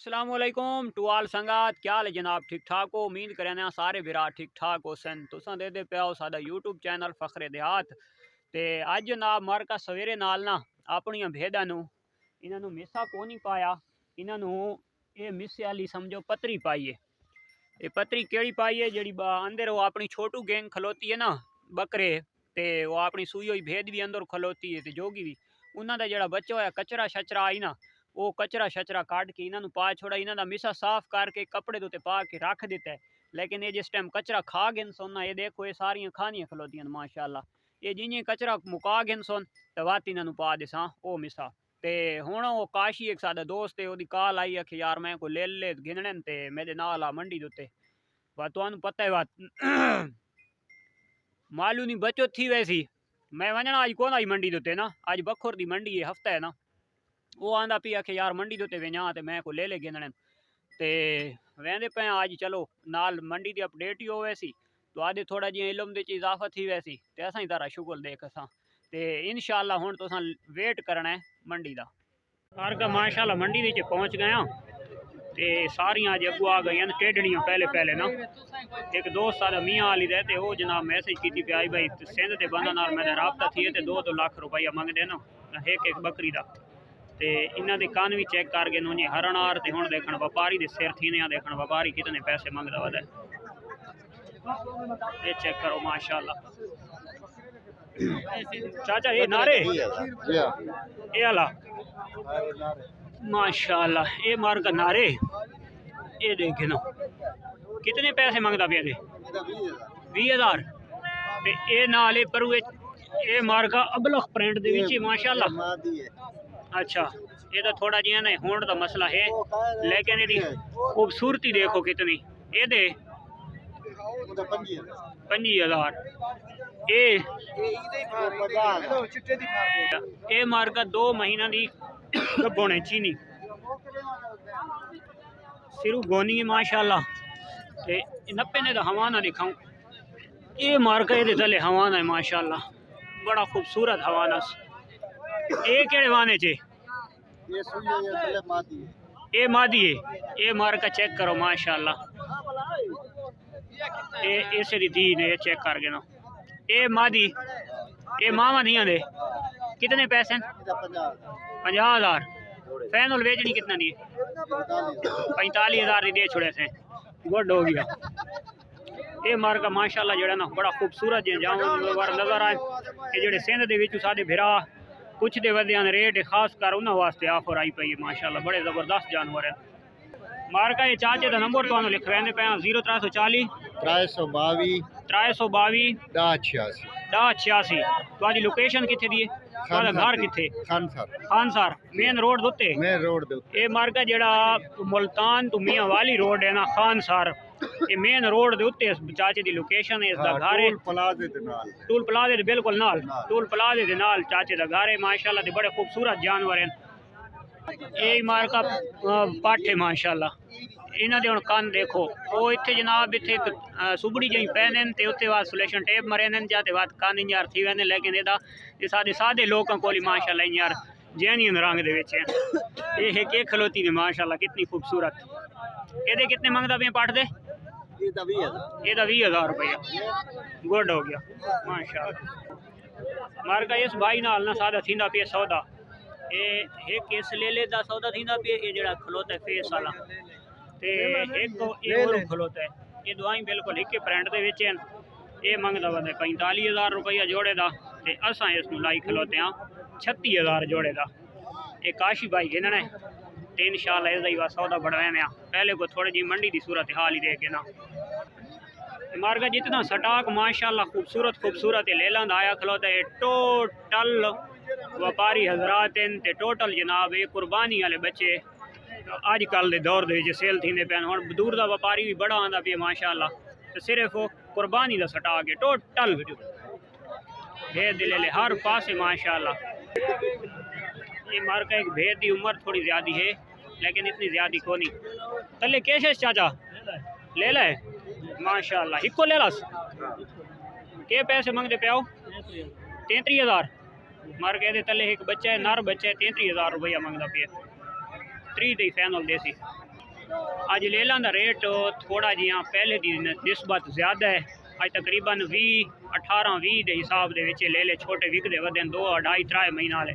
अस्सलाम वालेकुम टू आल संगात, क्या हाल है जनाब? ठीक ठाक हो? उम्मीद करें सारे विरा ठीक ठाक हो सन। तुसां दे पे हो सादा यूट्यूब चैनल फखरे देहात ते अज जनाब मर का सवेरे नाल ना अपनियां भेडां नू इन्हां नू मिसा को नहीं पाया। इन्हां नू ये मिस्से वाली समझो पतरी पाई है। ये पतरी केड़ी पाई है जेड़ी अंदर वो अपनी छोटू गैंग खलोती है ना बकरे ते वो अपनी सूई हुई भेद भी अंदर खलोती है ते जोगी भी उन्हां दा जेड़ा बच्चा होया कचरा शचरा आई ना वो कचरा शचरा काट के इन्हों पा छोड़ा। इन्हों का मिसा साफ करके कपड़े के उत्ते पा के रख दिता है। लेकिन ये जिस टाइम कचरा खा गए सोना ये देखो ये सारियां खानियां खलोतियां माशाल्लाह। ये जिन्हें कचरा मुका गए सोन तो वात इन्हों पा दिसा वो मिसा ते हुण वो काशी एक सादा दोस्त है ओदी कॉल आई है कि यार मैं को ले गिनने ते मेरे नाल आ मंडी दे उत्ते तुहानू पता है बात मालू नहीं बचो थी वैसी मैं वजना अज कौन आई मंडी दे उत्ते ना अज बखोर दी मंडी है हफ्ता है ना वो आंदा पिया कि यार मंडी दे वेजा तो मैं को ले गिनने ते वेंदे पे अज चलो नाल मंडी की अपडेट ही हो वैसी तो आदे थोड़ा जी इलम दे इजाफा थी वैसी ते असा ही तारा शुगर देख असा ते इंशाल्लाह हुण तुसां वेट करना है मंडी दा। हर का माशाल्लाह मंडी विच पहुंच गया ते सारियां अज अगू आ गई टेडनियां पहले ना एक दोस्त सादा मियाँ आली दे ते वो जनाब मैसेज की भाई भाई सिंध के बंदा नाल मेरा राबता थी ते 2-2 लाख रुपया मंगदे ना एक बकरी का ते इन्हां दे कान भी चेक कर गए उन्हें हरनार ते हुण देखण व्यापारी दे सिर थी ने देखण व्यापारी कितने पैसे मंगदा वदा ये चेक करो माशाल्लाह। चाचा ये नारे ये आला माशाल्लाह ये मार का नारे ये देखे ना कितने पैसे मंगदा पे 20,000 ते ये नाले पर ये मार का अबलख प्रिंट दे विच माशाल्लाह। अच्छा ये तो थोड़ा जी ना होने का मसला है लेकिन ये खूबसूरती देखो कितनी ये दे 25,000 ये मार्का 2 महीना की गब्बों चीनी सिरू गोनी है माशाल्लाह ते 90 ने तो हवाना दिखाऊं ये मार्का ये थले हवाना है माशाल्लाह बड़ा खूबसूरत हवाना ये केड़े वाने चे ये मादी है ये मार का चेक करो माशाल्लाह ये ऐसे दी ने ये चेक कर ना ये मादी ये मावा नहीं आते कितने पैसे 50,000 फैनल बेचनी कितना दी 45,000 दे छोड़े थे गुड हो गया। ये मार का माशाल्लाह जड़ा ना बड़ा खूबसूरत जानवर नजर आए ये जेडे सिंध दे विच साडे भिरा कुछ दे वधिया रेट खास कर उन्होंने वास्ते ऑफर आई पई है माशाल्लाह बड़े जबरदस्त जानवर है। मार्का ये चाचे का नंबर तो लिखवाने पे 0340 322 322 1086 तो लोकेशन कितने दी है घर कितने खानसर मेन रोड दोते ये मार्का जेड़ा मुल्तान तो मियाँ वाली रोड है ना खानसर ये मेन रोड दे उत्ते चाचे दी लोकेशन है इसदा घर है टूल प्लाजे दे बिल्कुल नाल टूल प्लाजे दे नाल चाचे दा घर है माशाल्लाह ते बड़े खूबसूरत जानवर हैं। ये मार्का पाठे माशाल्लाह इन्हां दे हुण कान देखो वो इत्थे जनाब इत्थे सुबड़ी जई पैने ते उत्ते बाद सुलेशन टेप मरे ने जाते बाद कान यार थी वेने लेकिन एदा ये सादे लोकां कोली माशाल्लाह यार जैनियन रंग दे विच है ये के खलोती ने माशाल्लाह कितनी खूबसूरत एदे कितने मंगदा पे पाठ दे ये 20,000 रुपया गुड हो गया माशाल्लाह। मार्का इस भाई नाल ना सादा थींदा पे सौदा ये एक इस लेले दा सौदा थींदा पे ये जेड़ा खलोता है फेस वाला ते एक ये और खलोता है ये दवाई बिल्कुल एक ब्रांड दे विच हैं ये मंगदा वदा 45,000 रुपया जोड़े दा ते असां इस नु लाई खलोते हां 36,000 जोड़े दा ये काशी भाई गिनना है ते इंशाल्लाह इसदा सौदा बढ़वाने पहले को थोड़ी जी मंडी की सूरत हाल ही देखे ना मार्का जितना स्टॉक माशाल्लाह खूबसूरत लेला आया खलोता है टोटल व्यापारी हजरात ते टोटल जनाब ये कुर्बानी वाले बच्चे अजकल के दौर के सेल थी पे हम दूर का व्यापारी भी बड़ा आंदा पे माशाल्लाह तो सिर्फ कुर्बानी का स्टॉक है टोटल भेद दिले हर पासे माशाल्लाह। ये मार्का एक भेद की उम्र थोड़ी ज़्यादा है लेकिन इतनी ज़्यादा को नहीं तले कैसे चाचा ले ले माशाल्लाह इको ले लस के पैसे मंगते पे आओ 33,000 मार के तले एक बच्चा है नर बच्चा है 33,000 रुपया मंगता पे 3 दी फैनल देसी अज लेला का रेट थोड़ा जिहा पहले की निस्बत ज़्यादा है। अज तकरीबन 20-18-20 के हिसाब से लेले छोटे विकते वधे 2-2.5-3 महीना वाले।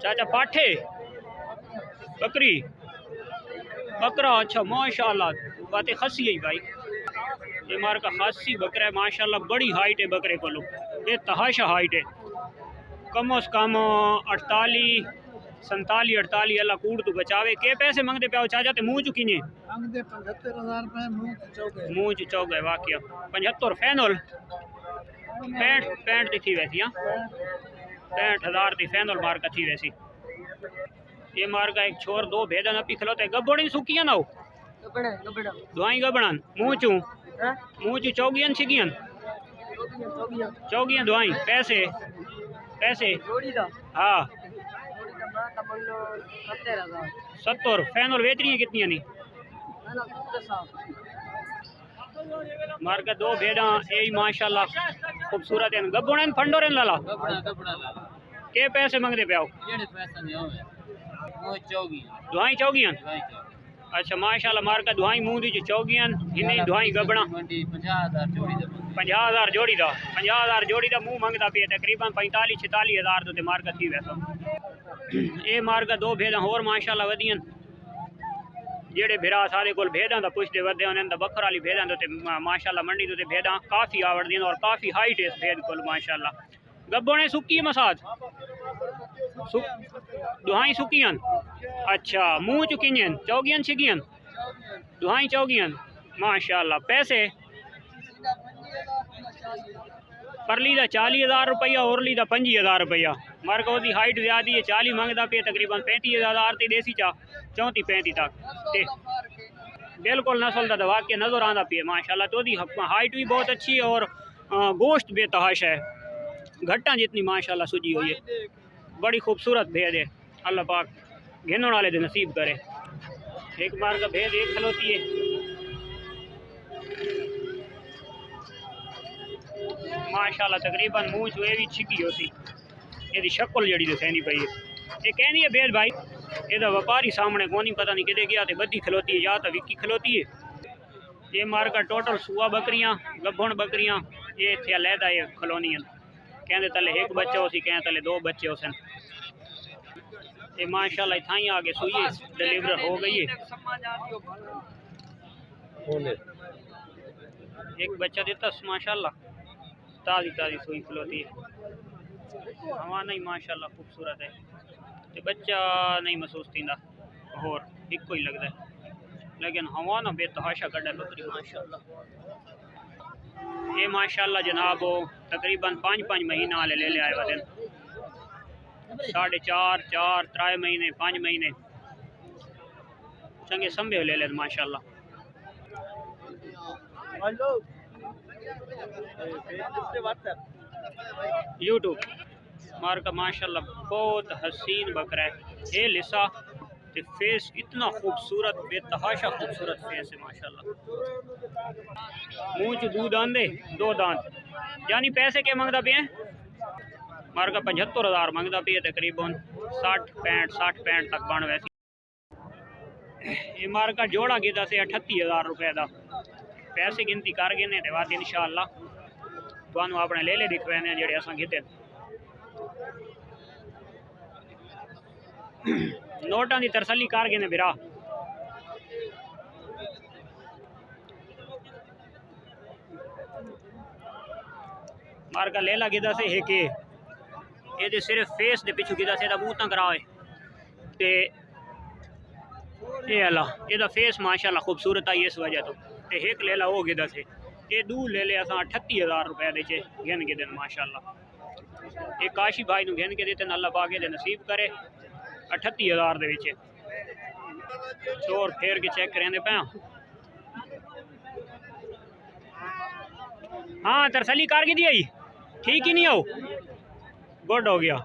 चाचा पाठे बकरी बकरा अच्छा माशाल्लाह बातें खसी है भाई। ये मार का खासी बकरा है माशाल्लाह, बड़ी हाइट है बकरे को। ये तहाशा हाइट है, कम अज कम 48-47-48 अल्लाह कूड़ तू बचावे। के पैसे मंगते पे चाचा ते मुँह चुकी ने मंगदे 75,000 रुपए मुँह चौ गए वाकया 75 फैनल 65 थी वैसी। हाँ 65,000 थी फैनल मार का थी वैसी। ये मार का एक छोर दो भेदन अपी खलोते गबड़ी सुकिया ना हो दुआई गबड़न मुँह चू चौगियन छिगियन चौगियन दुआई पैसे पैसे हाँ 70 फैनल बेच रही है कितनी नहीं मार का दो भेड़ा यही माशाल्लाह खूबसूरत है। गबड़न फंडोरन लाला के पैसे मंगते पे आओ दुआई चौगियन अच्छा माशाल्लाह मार का दुआई मुँह दी चौगियन इन्हें दुआई गबड़ा 50,000 जोड़ी दा 50,000 जोड़ी दा मुँह मंगता पे तकरीबन 45-46,000 तो मार का थी वैसा। ये मार का दो भेदा होर माशाल्लाह वधियन जेड़े भिरा सारे कोल भेदा दा पुछदे वधे उन्हें दा बकर वाली भेदा तो माशाल्लाह मंडी तो भेदा काफ़ी आवड़दियां और काफ़ी हाइट है इस भेद कोल माशाल्लाह। गब्बोने सुक्की मसाज दुहाई सुकियन अच्छा मुँह चुकियन चौगियन छिगियन दुहाई चौगियन माशाल्लाह पैसे परली का 40,000 रुपया औरली का 25,000 रुपया। मर को हाइट ज़्यादा है 40 मंगता पे तकरीबन 35,000 ते देसी चा 34-35 तक ते बिल्कुल नस्ल का दवा के नज़र आंदा पे माशाल्लाह। तो हाइट भी बहुत अच्छी है और गोश्त बेतहाश है घट्टा जितनी माशाल्लाह सुजी हुई है। बड़ी खूबसूरत भेद है अल्लाह पाक घेन वाले दे नसीब करे। एक बार का भेद एक खलोती है माशाल्लाह तकरीबन मुँह चो भी छिकी होती ये शक्ल जड़ी दसेंदी पई है। ये कहनी है भेद भाई ये व्यापारी सामने कोनी पता नहीं किधे गया तो बद्दी खलोती है या तो विक्की खलोती है। ये मार का टोटल सुआ बकरियां गब्भण बकरियां ये थे लैदा ये खलोनी कहते तले एक बच्चा हो सी कहें तले 2 बच्चे हो सन। ये माशाल्लाह इथाई आगे सुई डिलीवर हो गई है एक बच्चा देता माशाल्लाह ताज़ी ताज़ी सुई खलोती है। हवा नहीं माशाल्लाह खूबसूरत है तो बच्चा नहीं महसूस थींदा होर एक ही लगता है लेकिन हवा ना बेतहाशा कड़ा बकरी माशाल्लाह। ये माशाल्लाह जनाब तकरीबन 5-5 महीना वाले ले आए वे 4.5-4-3 महीने 5 महीने चंगे संभे ले लें माशाल्लाह। यूट्यूब मार का माशाल्लाह बहुत हसीन बकरा है। ये लिसा ते फेस इतना खूबसूरत बेतहाशा खूबसूरत फेस है माशाल्लाह। मुँह च दूध आंदे 2 दांत यानी पैसे के मंगता पे मार का 75,000 मंगता पे तकरीबन 60-65 तक बन वैसी। ये मार का जोड़ा गिदा से 38,000 रुपये का पैसे गिनती कर गए ने बात इंशाअल्लाह तुहानू अपने ले दिखवाने जेडे असां गिते नोटा की तरसली कर गए ने बिरा। मार का लेला गिदा से है कि ये सिर्फ फेस दे पिछू गिदा से मुँह तक कराए ते ये अल्लाह ये फेस माशाल्लाह खूबसूरत आई इस वजह तो एक लेला हो गिदा से ये दू ले ले असा 38,000 रुपये दे घेन के दिन माशाल्लाह। एक काशी भाई नू घेन के देते अल्लाह पाक दे नसीब करे 38,000 दे विच चोर फेर के चेक करेंदे पे। हाँ तरसली कार की दी ठीक ही नहीं आओ गुड हो गया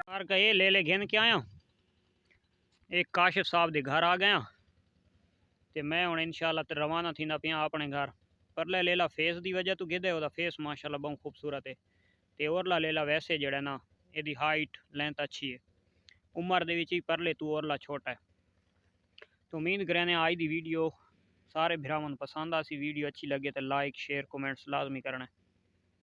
कार का ये ले घेन के आया। एक काशिफ साहब के घर आ गया तो मैं हूँ इंशाल्लाह रवाना थी पिया अपने घर। परला लेला फेस की वजह तो गिदे वह फेस माशाल्लाह बहुत खूबसूरत है तो ओरला लेला वैसे जड़ा ना यदी हाइट लेंथ अच्छी है उम्र दे परले तू ओरला छोटा है तो उम्मीद करें आज की वीडियो सारे भरावां नूं पसंद आसी। वीडियो अच्छी लगे तो लाइक शेयर कमेंट्स लाजमी करना।